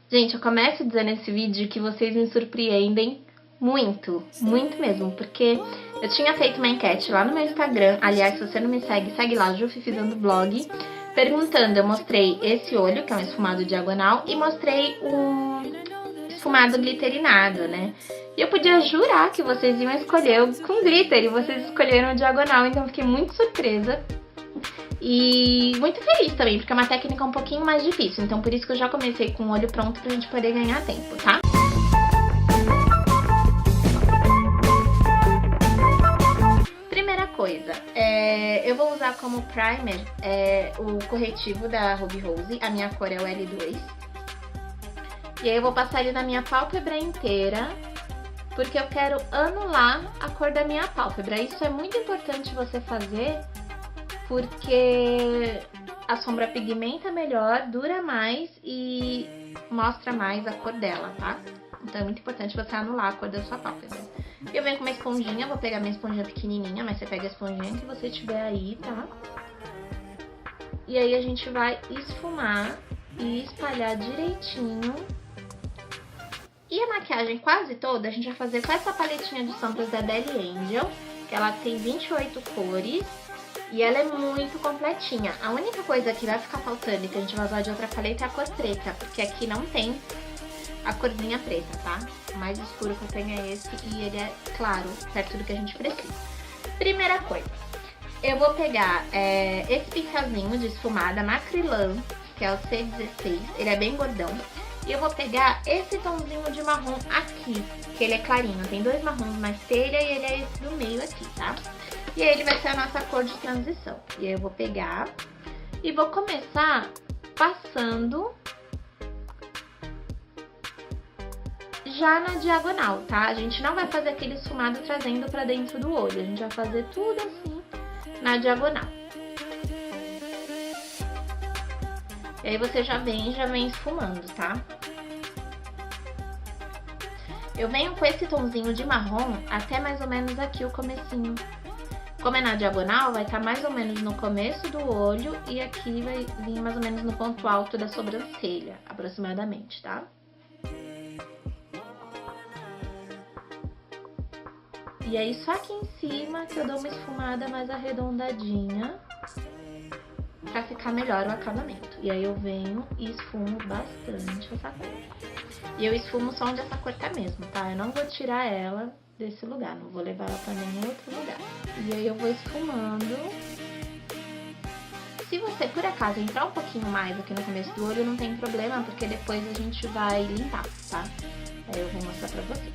Gente, eu começo dizendo nesse vídeo que vocês me surpreendem muito, muito mesmo, porque eu tinha feito uma enquete lá no meu Instagram, aliás, se você não me segue, segue lá, Jufifizando Blog, perguntando, eu mostrei esse olho, que é um esfumado diagonal, e mostrei um esfumado glitterinado, né? E eu podia jurar que vocês iam escolher o com glitter, e vocês escolheram o diagonal, então eu fiquei muito surpresa. E muito feliz também, porque é uma técnica um pouquinho mais difícil. Então por isso que eu já comecei com o olho pronto pra gente poder ganhar tempo, tá? Primeira coisa, eu vou usar como primer o corretivo da Ruby Rose. A minha cor é o L2. E aí eu vou passar ele na minha pálpebra inteira, porque eu quero anular a cor da minha pálpebra. Isso é muito importante você fazer, porque a sombra pigmenta melhor, dura mais e mostra mais a cor dela, tá? Então é muito importante você anular a cor da sua pálpebra. Eu venho com uma esponjinha, vou pegar minha esponjinha pequenininha, mas você pega a esponjinha que você tiver aí, tá? E aí a gente vai esfumar e espalhar direitinho. E a maquiagem quase toda a gente vai fazer com essa paletinha de sombras da Belly Angel, que ela tem 28 cores. E ela é muito completinha. A única coisa que vai ficar faltando e que a gente vai usar de outra paleta é a cor preta, porque aqui não tem a corzinha preta, tá? O mais escuro que eu tenho é esse e ele é claro, perto do que a gente precisa. Primeira coisa, eu vou pegar esse pincelzinho de esfumada Macrylan, que é o C16, ele é bem gordão. E eu vou pegar esse tomzinho de marrom aqui, que ele é clarinho. Tem dois marrons mais telha e ele é esse do meio aqui, tá? E aí ele vai ser a nossa cor de transição. E aí eu vou pegar e vou começar passando já na diagonal, tá? A gente não vai fazer aquele esfumado trazendo pra dentro do olho. A gente vai fazer tudo assim na diagonal. E aí você já vem esfumando, tá? Eu venho com esse tomzinho de marrom até mais ou menos aqui o comecinho. Como é na diagonal, vai estar mais ou menos no começo do olho e aqui vai vir mais ou menos no ponto alto da sobrancelha, aproximadamente, tá? E aí só aqui em cima que eu dou uma esfumada mais arredondadinha pra ficar melhor o acabamento. E aí eu venho e esfumo bastante essa cor. E eu esfumo só onde essa cor tá mesmo, tá? Eu não vou tirar ela desse lugar, não vou levar ela pra nenhum outro lugar. E aí eu vou esfumando. Se você, por acaso, entrar um pouquinho mais aqui no começo do olho, não tem problema, porque depois a gente vai limpar, tá? Aí eu vou mostrar pra vocês.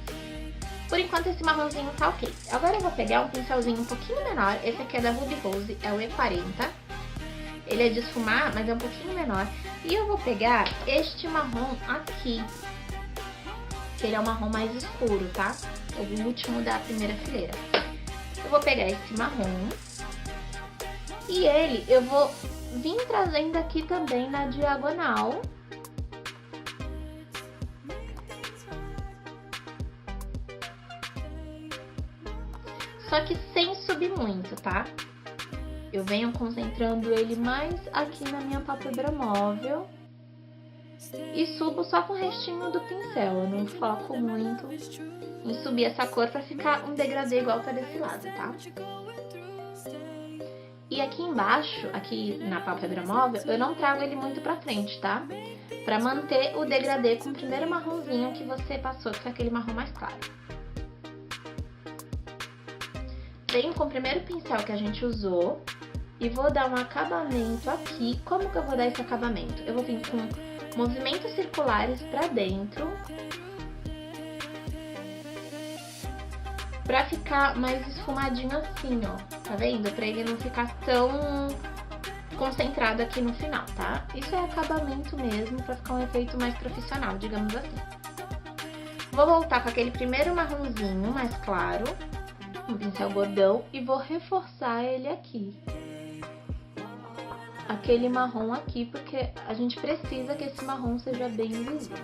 Por enquanto esse marronzinho tá ok. Agora eu vou pegar um pincelzinho um pouquinho menor, esse aqui é da Ruby Rose, é o E40. Ele é de esfumar, mas é um pouquinho menor. E eu vou pegar este marrom aqui, que ele é um marrom mais escuro, tá? O último da primeira fileira. Eu vou pegar esse marrom e ele eu vou vir trazendo aqui também na diagonal. Só que sem subir muito, tá? Eu venho concentrando ele mais aqui na minha pálpebra móvel. E subo só com o restinho do pincel, eu não foco muito em subir essa cor pra ficar um degradê igual tá desse lado, tá? E aqui embaixo, aqui na pálpebra móvel, eu não trago ele muito pra frente, tá? Pra manter o degradê com o primeiro marronzinho que você passou, que é aquele marrom mais claro. Venho com o primeiro pincel que a gente usou e vou dar um acabamento aqui. Como que eu vou dar esse acabamento? Eu vou vir com movimentos circulares pra dentro, pra ficar mais esfumadinho assim, ó, tá vendo? Pra ele não ficar tão concentrado aqui no final, tá? Isso é acabamento mesmo, pra ficar um efeito mais profissional, digamos assim. Vou voltar com aquele primeiro marronzinho mais claro, um pincel gordão, e vou reforçar ele aqui. Aquele marrom aqui, porque a gente precisa que esse marrom seja bem visível.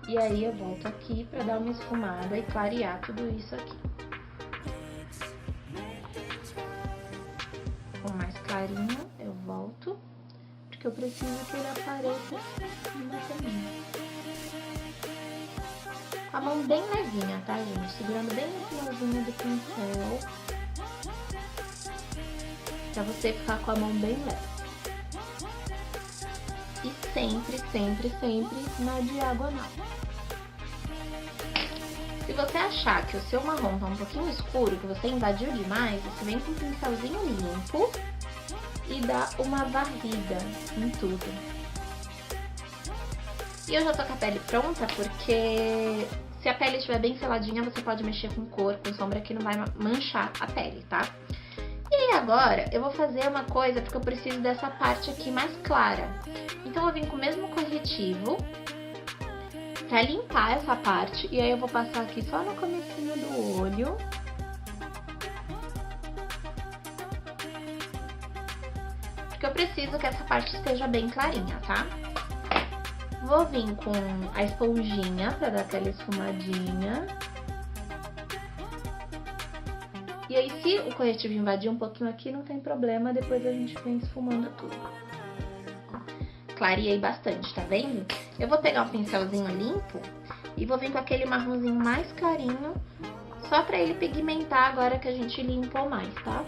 E aí eu volto aqui pra dar uma esfumada e clarear tudo isso aqui. Com mais clarinho, eu volto, porque eu preciso que ele apareça mais Com a mão bem levinha, tá, gente? Segurando bem no finalzinho do pincel. Pra você ficar com a mão bem leve. E sempre, sempre, sempre na diagonal. Se você achar que o seu marrom tá um pouquinho escuro, que você invadiu demais, você vem com um pincelzinho limpo e dá uma varrida em tudo. E eu já tô com a pele pronta, porque se a pele estiver bem seladinha, você pode mexer com cor, com sombra, que não vai manchar a pele, tá? E agora eu vou fazer uma coisa, porque eu preciso dessa parte aqui mais clara. Então eu vim com o mesmo corretivo pra limpar essa parte, e aí eu vou passar aqui só no comecinho do olho. Porque eu preciso que essa parte esteja bem clarinha, tá? Vou vir com a esponjinha pra dar aquela esfumadinha. E aí, se o corretivo invadir um pouquinho aqui, não tem problema, depois a gente vem esfumando tudo. Clareei bastante, tá vendo? Eu vou pegar um pincelzinho limpo e vou vir com aquele marronzinho mais clarinho, só pra ele pigmentar agora que a gente limpou mais, tá?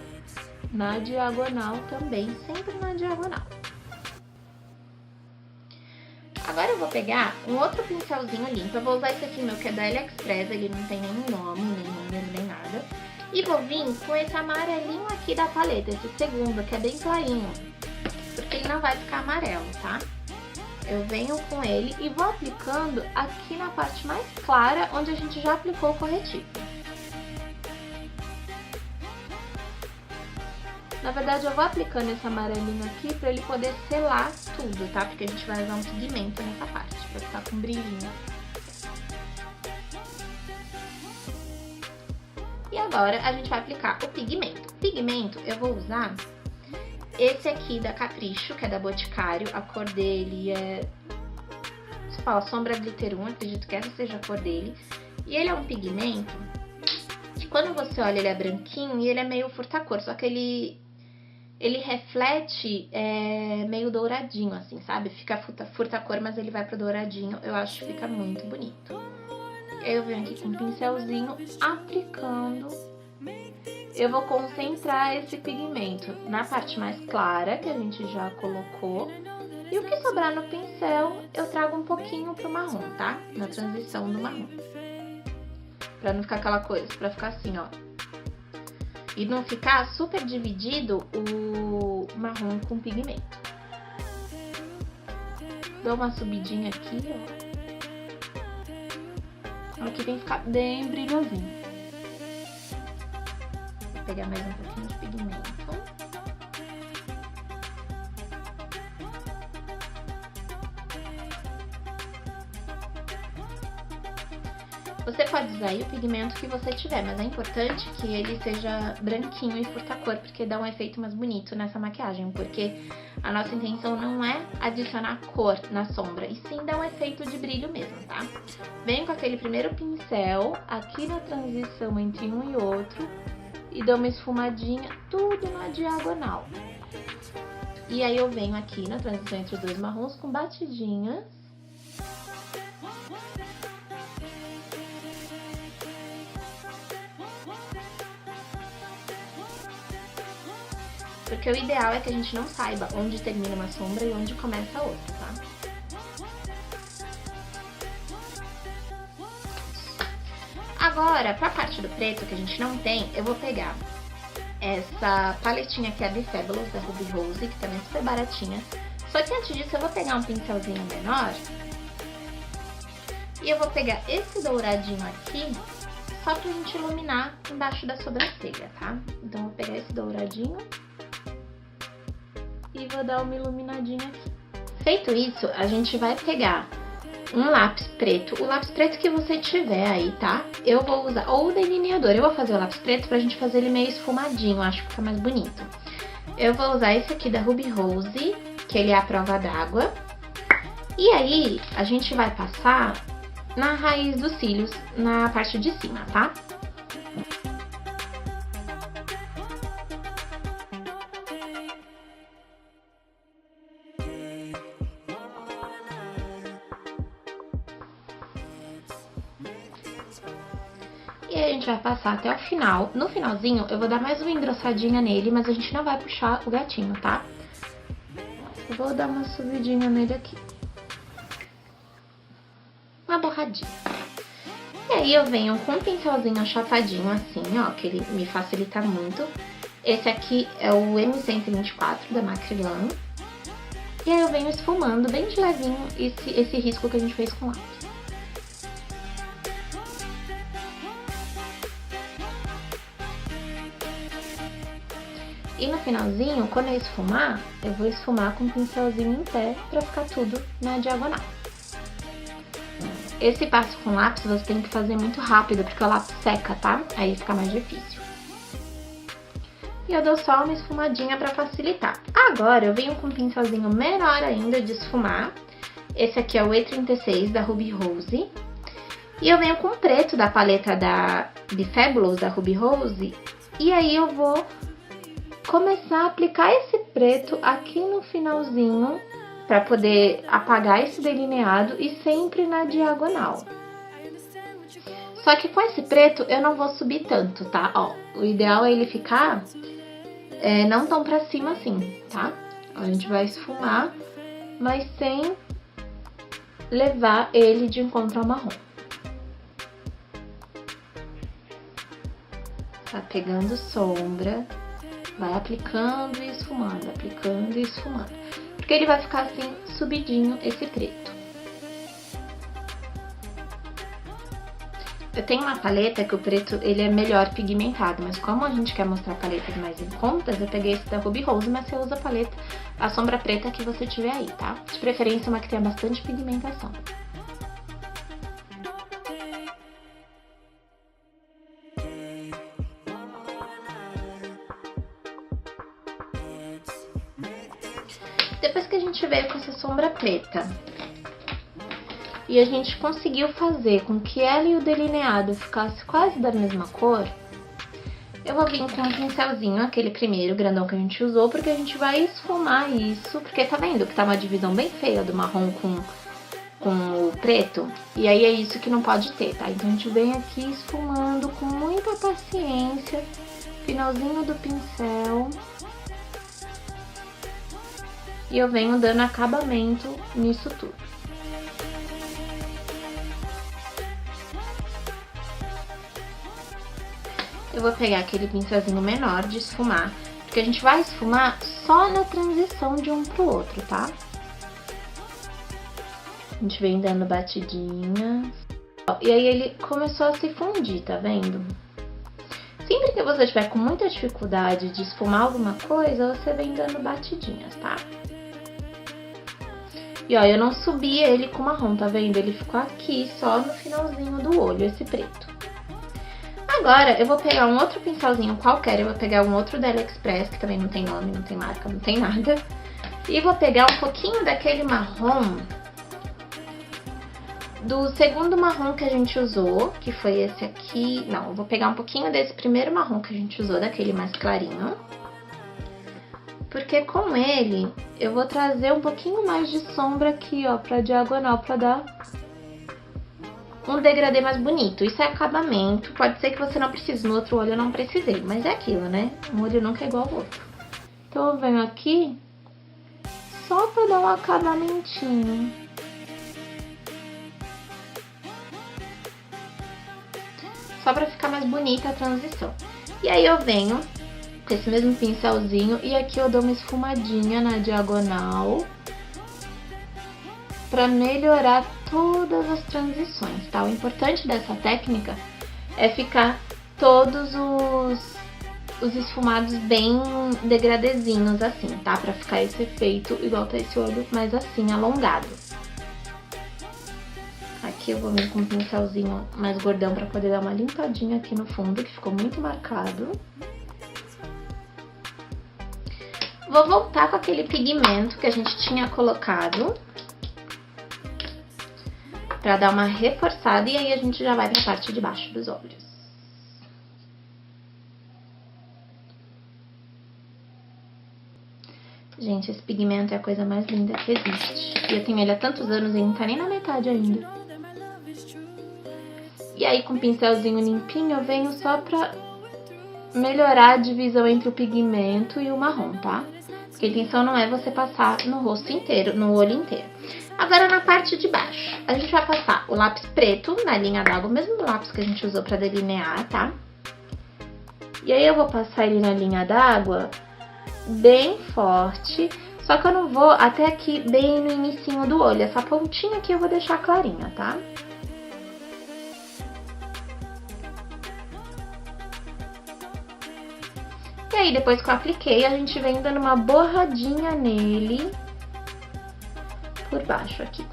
Na diagonal também, sempre na diagonal. Agora eu vou pegar um outro pincelzinho limpo, eu vou usar esse aqui meu, que é da AliExpress, ele não tem nenhum nome, nem número, nem nada. E vou vir com esse amarelinho aqui da paleta, esse segundo, que é bem clarinho, porque ele não vai ficar amarelo, tá? Eu venho com ele e vou aplicando aqui na parte mais clara, onde a gente já aplicou o corretivo. Na verdade, eu vou aplicando esse amarelinho aqui pra ele poder selar tudo, tá? Porque a gente vai usar um pigmento nessa parte, pra ficar com brilhinho. E agora a gente vai aplicar o pigmento. O pigmento eu vou usar esse aqui da Capricho, que é da Boticário. A cor dele é... Você fala Sombra Glitter 1, acredito que essa seja a cor dele. E ele é um pigmento que quando você olha ele é branquinho e ele é meio furta-cor, só que ele reflete meio douradinho, assim, sabe? Fica furta-cor, mas ele vai pro douradinho. Eu acho que fica muito bonito. Eu venho aqui com um pincelzinho aplicando. Eu vou concentrar esse pigmento na parte mais clara, que a gente já colocou. E o que sobrar no pincel, eu trago um pouquinho pro marrom, tá? Na transição do marrom. Pra não ficar aquela coisa, pra ficar assim, ó. E não ficar super dividido o marrom com pigmento. Dou uma subidinha aqui, ó. Aqui tem que ficar bem brilhosinho. Vou pegar mais um pouquinho de pigmento. Você pode usar aí o pigmento que você tiver, mas é importante que ele seja branquinho e furta-cor, porque dá um efeito mais bonito nessa maquiagem, porque a nossa intenção não é adicionar cor na sombra, e sim dar um efeito de brilho mesmo, tá? Venho com aquele primeiro pincel aqui na transição entre um e outro e dou uma esfumadinha, tudo na diagonal. E aí eu venho aqui na transição entre os dois marrons com batidinhas. Porque o ideal é que a gente não saiba onde termina uma sombra e onde começa a outra, tá? Agora, pra parte do preto, que a gente não tem, eu vou pegar essa paletinha aqui, a The Fabulous, da Ruby Rose, que também é super baratinha. Só que antes disso, eu vou pegar um pincelzinho menor e eu vou pegar esse douradinho aqui, só pra gente iluminar embaixo da sobrancelha, tá? Então, eu vou pegar esse douradinho e vou dar uma iluminadinha aqui. Feito isso, a gente vai pegar um lápis preto, o lápis preto que você tiver aí, tá? Eu vou usar, ou o delineador, eu vou fazer o lápis preto pra gente fazer ele meio esfumadinho, acho que fica mais bonito. Eu vou usar esse aqui da Ruby Rose, que ele é a prova d'água. E aí, a gente vai passar na raiz dos cílios, na parte de cima, tá? E aí a gente vai passar até o final. No finalzinho, eu vou dar mais uma engrossadinha nele, mas a gente não vai puxar o gatinho, tá? Eu vou dar uma subidinha nele aqui. Uma borradinha. E aí eu venho com um pincelzinho achatadinho assim, ó, que ele me facilita muito. Esse aqui é o M124 da Macrylan. E aí eu venho esfumando bem de levinho esse risco que a gente fez com lápis. E no finalzinho, quando eu esfumar, eu vou esfumar com um pincelzinho em pé pra ficar tudo na diagonal. Esse passo com lápis você tem que fazer muito rápido, porque o lápis seca, tá? Aí fica mais difícil. E eu dou só uma esfumadinha pra facilitar. Agora eu venho com um pincelzinho menor ainda de esfumar. Esse aqui é o E36 da Ruby Rose. E eu venho com o preto da paleta de Fabulous da Ruby Rose. E aí eu vou começar a aplicar esse preto aqui no finalzinho para poder apagar esse delineado e sempre na diagonal. Só que com esse preto eu não vou subir tanto, tá? Ó, o ideal é ele ficar não tão pra cima assim, tá? A gente vai esfumar, mas sem levar ele de encontro ao marrom. Tá pegando sombra, vai aplicando e esfumando, aplicando e esfumando. Porque ele vai ficar assim, subidinho, esse preto. Eu tenho uma paleta que o preto, ele é melhor pigmentado, mas como a gente quer mostrar paletas mais em contas, eu peguei esse da Ruby Rose, mas você usa a paleta, a sombra preta que você tiver aí, tá? De preferência uma que tenha bastante pigmentação. Depois que a gente veio com essa sombra preta e a gente conseguiu fazer com que ela e o delineado ficasse quase da mesma cor, eu vou vir com um pincelzinho, aquele primeiro grandão que a gente usou, porque a gente vai esfumar isso, porque tá vendo que tá uma divisão bem feia do marrom com o preto? E aí é isso que não pode ter, tá? Então a gente vem aqui esfumando com muita paciência, finalzinho do pincel. E eu venho dando acabamento nisso tudo. Eu vou pegar aquele pincelzinho menor de esfumar, porque a gente vai esfumar só na transição de um pro outro, tá? A gente vem dando batidinhas. E aí ele começou a se fundir, tá vendo? Sempre que você tiver com muita dificuldade de esfumar alguma coisa, você vem dando batidinhas, tá? E ó, eu não subi ele com marrom, tá vendo? Ele ficou aqui, só no finalzinho do olho, esse preto. Agora, eu vou pegar um outro pincelzinho qualquer, eu vou pegar um outro da AliExpress, que também não tem nome, não tem marca, não tem nada. E vou pegar um pouquinho daquele marrom, do segundo marrom que a gente usou, que foi esse aqui. Não, eu vou pegar um pouquinho desse primeiro marrom que a gente usou, daquele mais clarinho. Porque com ele, eu vou trazer um pouquinho mais de sombra aqui, ó, pra diagonal, pra dar um degradê mais bonito. Isso é acabamento, pode ser que você não precise, no outro olho eu não precisei, mas é aquilo, né? Um olho nunca é igual ao outro. Então eu venho aqui só pra dar um acabamentinho. Só pra ficar mais bonita a transição. E aí eu venho com esse mesmo pincelzinho e aqui eu dou uma esfumadinha na diagonal pra melhorar todas as transições, tá? O importante dessa técnica é ficar todos os esfumados bem degradezinhos assim, tá? Pra ficar esse efeito igual tá esse olho mais assim, alongado. Aqui eu vou vir com um pincelzinho mais gordão pra poder dar uma limpadinha aqui no fundo, que ficou muito marcado. Vou voltar com aquele pigmento que a gente tinha colocado pra dar uma reforçada e aí a gente já vai pra parte de baixo dos olhos. Gente, esse pigmento é a coisa mais linda que existe. E eu tenho ele há tantos anos e não tá nem na metade ainda. E aí, com o pincelzinho limpinho, eu venho só pra melhorar a divisão entre o pigmento e o marrom, tá? Porque a intenção não é você passar no rosto inteiro, no olho inteiro. Agora, na parte de baixo, a gente vai passar o lápis preto na linha d'água, o mesmo lápis que a gente usou pra delinear, tá? E aí, eu vou passar ele na linha d'água bem forte, só que eu não vou até aqui bem no inicinho do olho. Essa pontinha aqui eu vou deixar clarinha, tá? E aí, depois que eu apliquei, a gente vem dando uma borradinha nele por baixo aqui.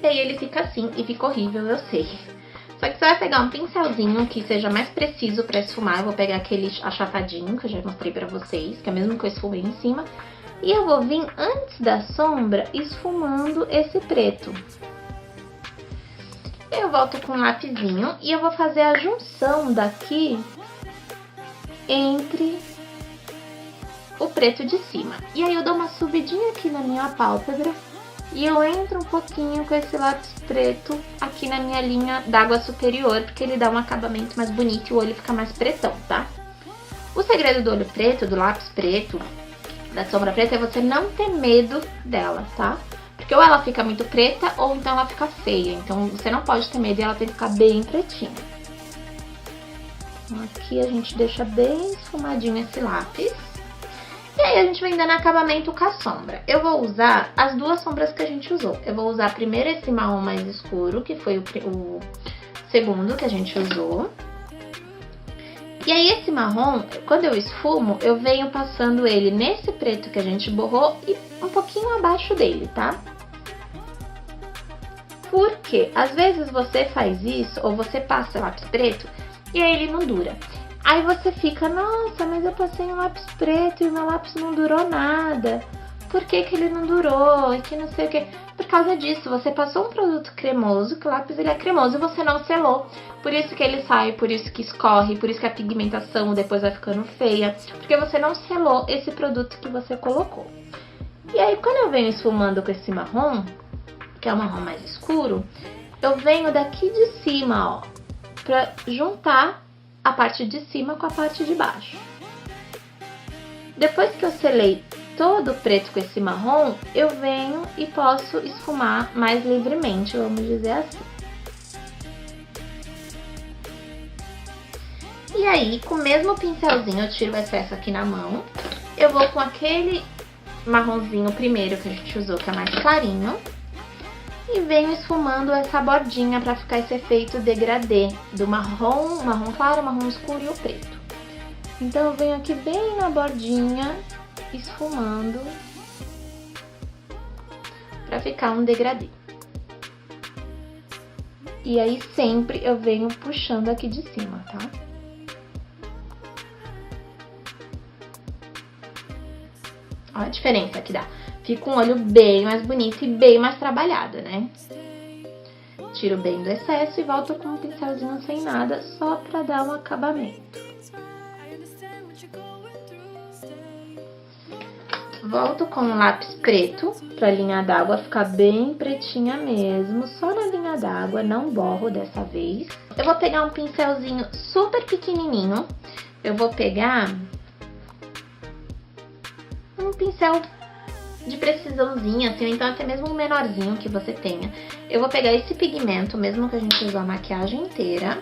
E aí ele fica assim, e fica horrível, eu sei. Só que você vai pegar um pincelzinho que seja mais preciso pra esfumar. Eu vou pegar aquele achatadinho que eu já mostrei pra vocês, que é o mesmo que eu esfumei em cima. E eu vou vir antes da sombra esfumando esse preto. Eu volto com um lapisinho e eu vou fazer a junção daqui entre o preto de cima. E aí eu dou uma subidinha aqui na minha pálpebra e eu entro um pouquinho com esse lápis preto aqui na minha linha d'água superior, porque ele dá um acabamento mais bonito e o olho fica mais pretão, tá? O segredo do olho preto, do lápis preto, da sombra preta, é você não ter medo dela, tá? Porque ou ela fica muito preta ou então ela fica feia. Então você não pode ter medo e ela tem que ficar bem pretinha. Então, aqui a gente deixa bem esfumadinho esse lápis. E aí a gente vem dando acabamento com a sombra. Eu vou usar as duas sombras que a gente usou. Eu vou usar primeiro esse marrom mais escuro, que foi o segundo que a gente usou. E aí esse marrom, quando eu esfumo, eu venho passando ele nesse preto que a gente borrou e um pouquinho abaixo dele, tá? Porque às vezes você faz isso, ou você passa lápis preto, e aí ele não dura. Aí você fica, nossa, mas eu passei um lápis preto e o meu lápis não durou nada. Por que que ele não durou? E que não sei o que. Por causa disso, você passou um produto cremoso, que o lápis ele é cremoso e você não selou. Por isso que ele sai, por isso que escorre, por isso que a pigmentação depois vai ficando feia. Porque você não selou esse produto que você colocou. E aí, quando eu venho esfumando com esse marrom, que é o marrom mais escuro, eu venho daqui de cima, ó, pra juntar a parte de cima com a parte de baixo. Depois que eu selei todo o preto com esse marrom, eu venho e posso esfumar mais livremente, vamos dizer assim. E aí, com o mesmo pincelzinho, eu tiro o excesso aqui na mão. Eu vou com aquele marronzinho primeiro que a gente usou, que é mais clarinho. E venho esfumando essa bordinha pra ficar esse efeito degradê do marrom, marrom claro, marrom escuro e o preto. Então eu venho aqui bem na bordinha, esfumando, pra ficar um degradê. E aí sempre eu venho puxando aqui de cima, tá? Olha a diferença que dá. Fica um olho bem mais bonito e bem mais trabalhado, né? Tiro bem do excesso e volto com um pincelzinho sem nada, só pra dar um acabamento. Volto com um lápis preto pra linha d'água ficar bem pretinha mesmo, só na linha d'água, não borro dessa vez. Eu vou pegar um pincelzinho super pequenininho, eu vou pegar um pincel de precisãozinha, assim, ou então até mesmo um menorzinho que você tenha. Eu vou pegar esse pigmento, mesmo que a gente usou a maquiagem inteira,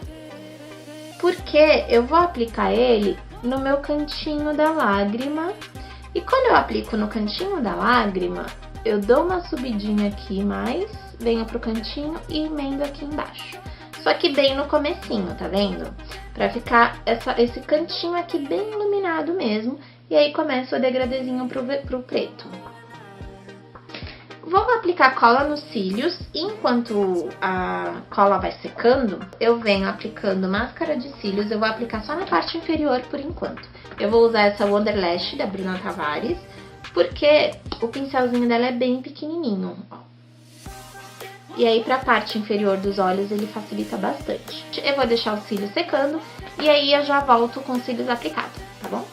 porque eu vou aplicar ele no meu cantinho da lágrima. E quando eu aplico no cantinho da lágrima, eu dou uma subidinha aqui mais, venho pro cantinho e emendo aqui embaixo. Só que bem no comecinho, tá vendo? Pra ficar esse cantinho aqui bem iluminado mesmo. E aí começa o degradezinho pro preto. Vou aplicar cola nos cílios e enquanto a cola vai secando, eu venho aplicando máscara de cílios. Eu vou aplicar só na parte inferior por enquanto. Eu vou usar essa Wonderlash da Bruna Tavares, porque o pincelzinho dela é bem pequenininho, ó. E aí pra parte inferior dos olhos ele facilita bastante. Eu vou deixar os cílios secando e aí eu já volto com os cílios aplicados, tá bom?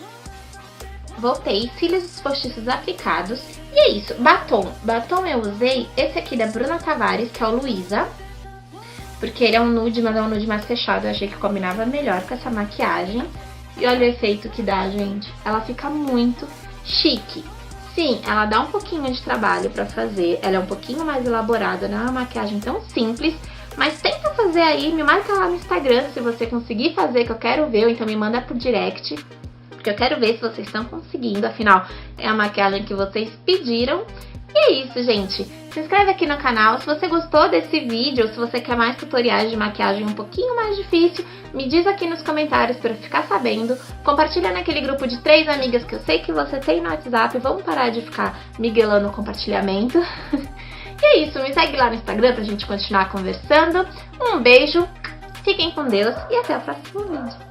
voltei, cílios postiços aplicados. E é isso, batom. Batom eu usei esse aqui da Bruna Tavares, que é o Luísa. Porque ele é um nude, mas é um nude mais fechado. Eu achei que combinava melhor com essa maquiagem. E olha o efeito que dá, gente. Ela fica muito chique. Sim, ela dá um pouquinho de trabalho pra fazer. Ela é um pouquinho mais elaborada, não é uma maquiagem tão simples. Mas tenta fazer aí, me marca lá no Instagram se você conseguir fazer, que eu quero ver. Ou então me manda por direct, porque eu quero ver se vocês estão conseguindo. Afinal, é a maquiagem que vocês pediram. E é isso, gente. Se inscreve aqui no canal. Se você gostou desse vídeo, ou se você quer mais tutoriais de maquiagem um pouquinho mais difícil, me diz aqui nos comentários para eu ficar sabendo. Compartilha naquele grupo de 3 amigas que eu sei que você tem no WhatsApp. Vamos parar de ficar miguelando o compartilhamento. E é isso, me segue lá no Instagram pra gente continuar conversando. Um beijo, fiquem com Deus e até o próximo vídeo.